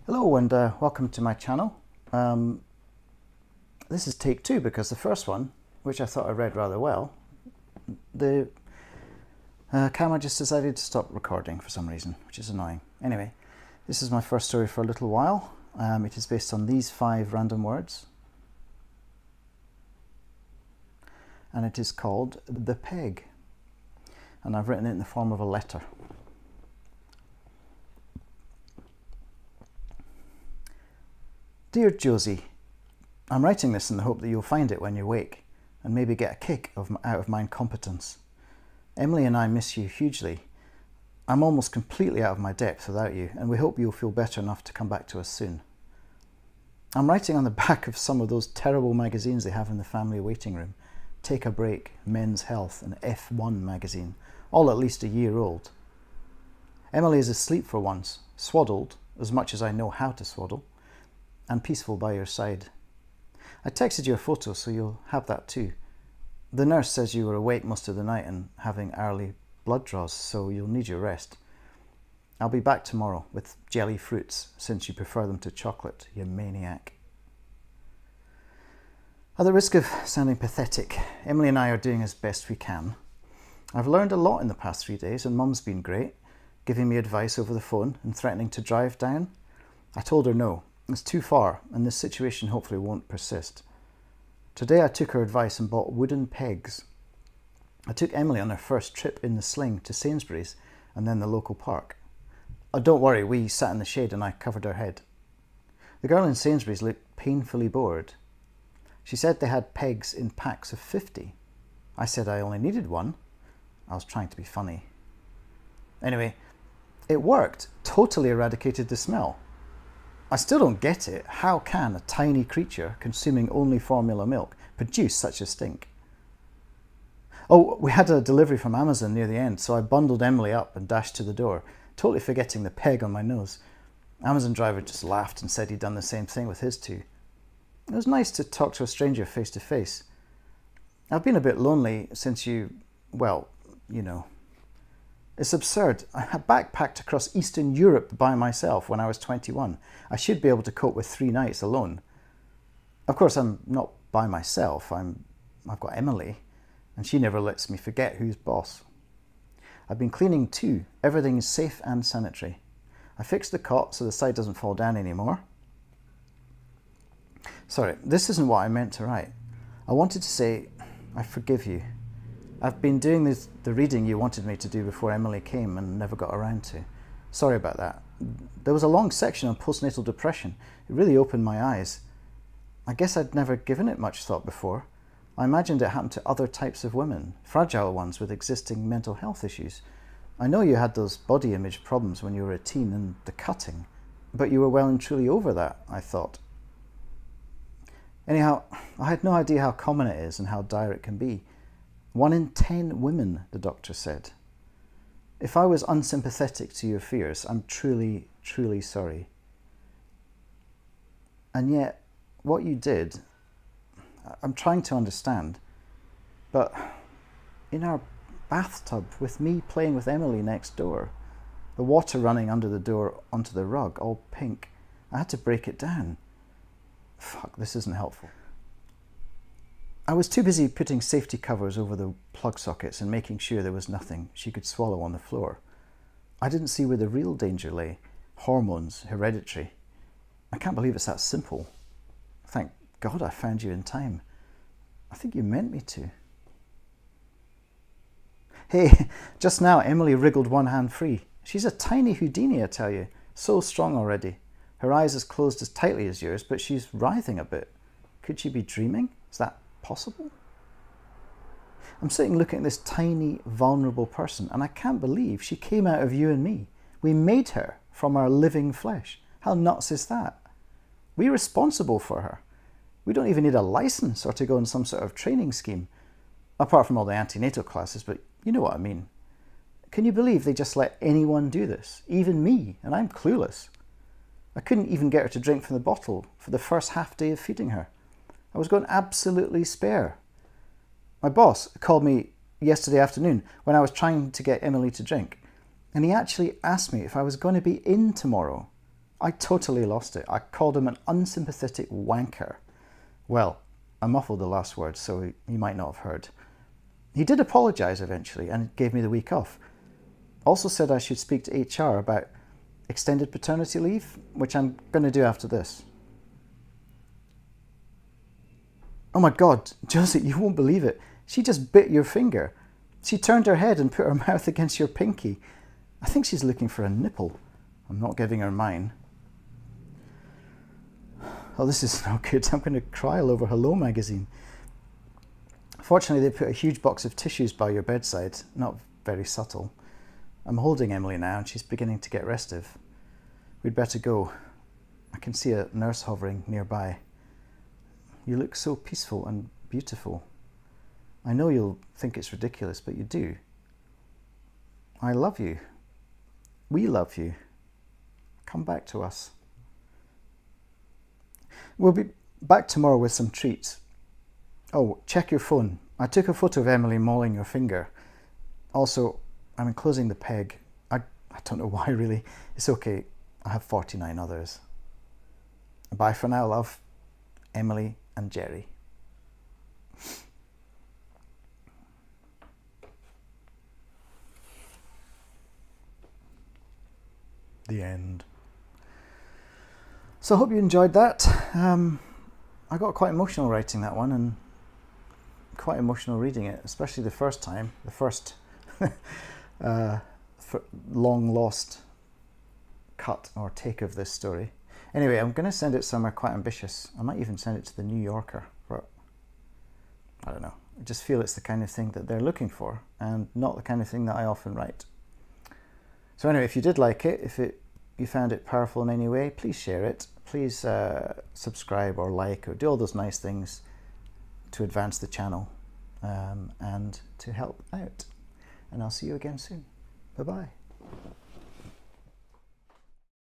Hello and welcome to my channel. This is take two because the first one, which I thought I read rather well, the camera just decided to stop recording for some reason, which is annoying. Anyway, this is my first story for a little while. It is based on these 5 random words. And it is called The Peg. And I've written it in the form of a letter. Dear Josie, I'm writing this in the hope that you'll find it when you wake and maybe get a kick out of my incompetence. Emily and I miss you hugely. I'm almost completely out of my depth without you, and we hope you'll feel better enough to come back to us soon. I'm writing on the back of some of those terrible magazines they have in the family waiting room. Take a Break, Men's Health and F1 magazine, all at least a year old. Emily is asleep for once, swaddled, as much as I know how to swaddle, and peaceful by your side. I texted you a photo so you'll have that too. The nurse says you were awake most of the night and having early blood draws, so you'll need your rest. I'll be back tomorrow with jelly fruits since you prefer them to chocolate, you maniac. At the risk of sounding pathetic, Emily and I are doing as best we can. I've learned a lot in the past 3 days and Mum's been great, giving me advice over the phone and threatening to drive down. I told her no. It's too far, and this situation hopefully won't persist. Today I took her advice and bought wooden pegs. I took Emily on her first trip in the sling to Sainsbury's and then the local park. Oh, don't worry, we sat in the shade and I covered her head. The girl in Sainsbury's looked painfully bored. She said they had pegs in packs of 50. I said I only needed one. I was trying to be funny. Anyway, it worked, totally eradicated the smell. I still don't get it. How can a tiny creature consuming only formula milk produce such a stink? Oh, we had a delivery from Amazon near the end, so I bundled Emily up and dashed to the door, totally forgetting the peg on my nose. Amazon driver just laughed and said he'd done the same thing with his 2. It was nice to talk to a stranger face to face. I've been a bit lonely since well, you know. It's absurd. I had backpacked across Eastern Europe by myself when I was 21. I should be able to cope with 3 nights alone. Of course, I'm not by myself. I've got Emily, and she never lets me forget who's boss. I've been cleaning too. Everything is safe and sanitary. I fixed the cot so the side doesn't fall down anymore. Sorry, this isn't what I meant to write. I wanted to say, I forgive you. I've been doing the reading you wanted me to do before Emily came and never got around to. Sorry about that. There was a long section on postnatal depression. It really opened my eyes. I guess I'd never given it much thought before. I imagined it happened to other types of women, fragile ones with existing mental health issues. I know you had those body image problems when you were a teen and the cutting, but you were well and truly over that, I thought. Anyhow, I had no idea how common it is and how dire it can be. 1 in 10 women, the doctor said. If I was unsympathetic to your fears, I'm truly, truly sorry. And yet, what you did, I'm trying to understand, but in our bathtub with me playing with Emily next door, the water running under the door onto the rug, all pink, I had to break it down. Fuck, this isn't helpful. I was too busy putting safety covers over the plug sockets and making sure there was nothing she could swallow on the floor. I didn't see where the real danger lay. Hormones, hereditary. I can't believe it's that simple. Thank God I found you in time. I think you meant me to. Hey, just now Emily wriggled one hand free. She's a tiny Houdini, I tell you. So strong already. Her eyes as closed as tightly as yours, but she's writhing a bit. Could she be dreaming? Is that possible? I'm sitting looking at this tiny, vulnerable person, and I can't believe she came out of you and me. We made her from our living flesh. How nuts is that? We're responsible for her. We don't even need a license or to go in some sort of training scheme, apart from all the antenatal classes, but you know what I mean. Can you believe they just let anyone do this? Even me, and I'm clueless. I couldn't even get her to drink from the bottle for the first half day of feeding her. I was going absolutely spare. My boss called me yesterday afternoon when I was trying to get Emily to drink, and he actually asked me if I was going to be in tomorrow. I totally lost it. I called him an unsympathetic wanker. Well, I muffled the last word, so he might not have heard. He did apologise eventually and gave me the week off. Also said I should speak to HR about extended paternity leave, which I'm going to do after this. Oh my God, Josie, you won't believe it. She just bit your finger. She turned her head and put her mouth against your pinky. I think she's looking for a nipple. I'm not giving her mine. Oh, this is no good. I'm going to cry all over Hello magazine. Fortunately, they put a huge box of tissues by your bedside. Not very subtle. I'm holding Emily now and she's beginning to get restive. We'd better go. I can see a nurse hovering nearby. You look so peaceful and beautiful. I know you'll think it's ridiculous, but you do. I love you. We love you. Come back to us. We'll be back tomorrow with some treats. Oh, check your phone. I took a photo of Emily mauling your finger. Also, I'm enclosing the peg. I don't know why really. It's okay. I have 49 others. Bye for now, love. Emily and Jerry. The end. So I hope you enjoyed that. I got quite emotional writing that one and quite emotional reading it, especially the first time, the first long lost cut or take of this story. Anyway, I'm going to send it somewhere quite ambitious. I might even send it to the New Yorker, but I don't know. I just feel it's the kind of thing that they're looking for and not the kind of thing that I often write. So anyway, if you did like it, you found it powerful in any way, please share it. Please subscribe or like or do all those nice things to advance the channel and to help out. And I'll see you again soon. Bye-bye.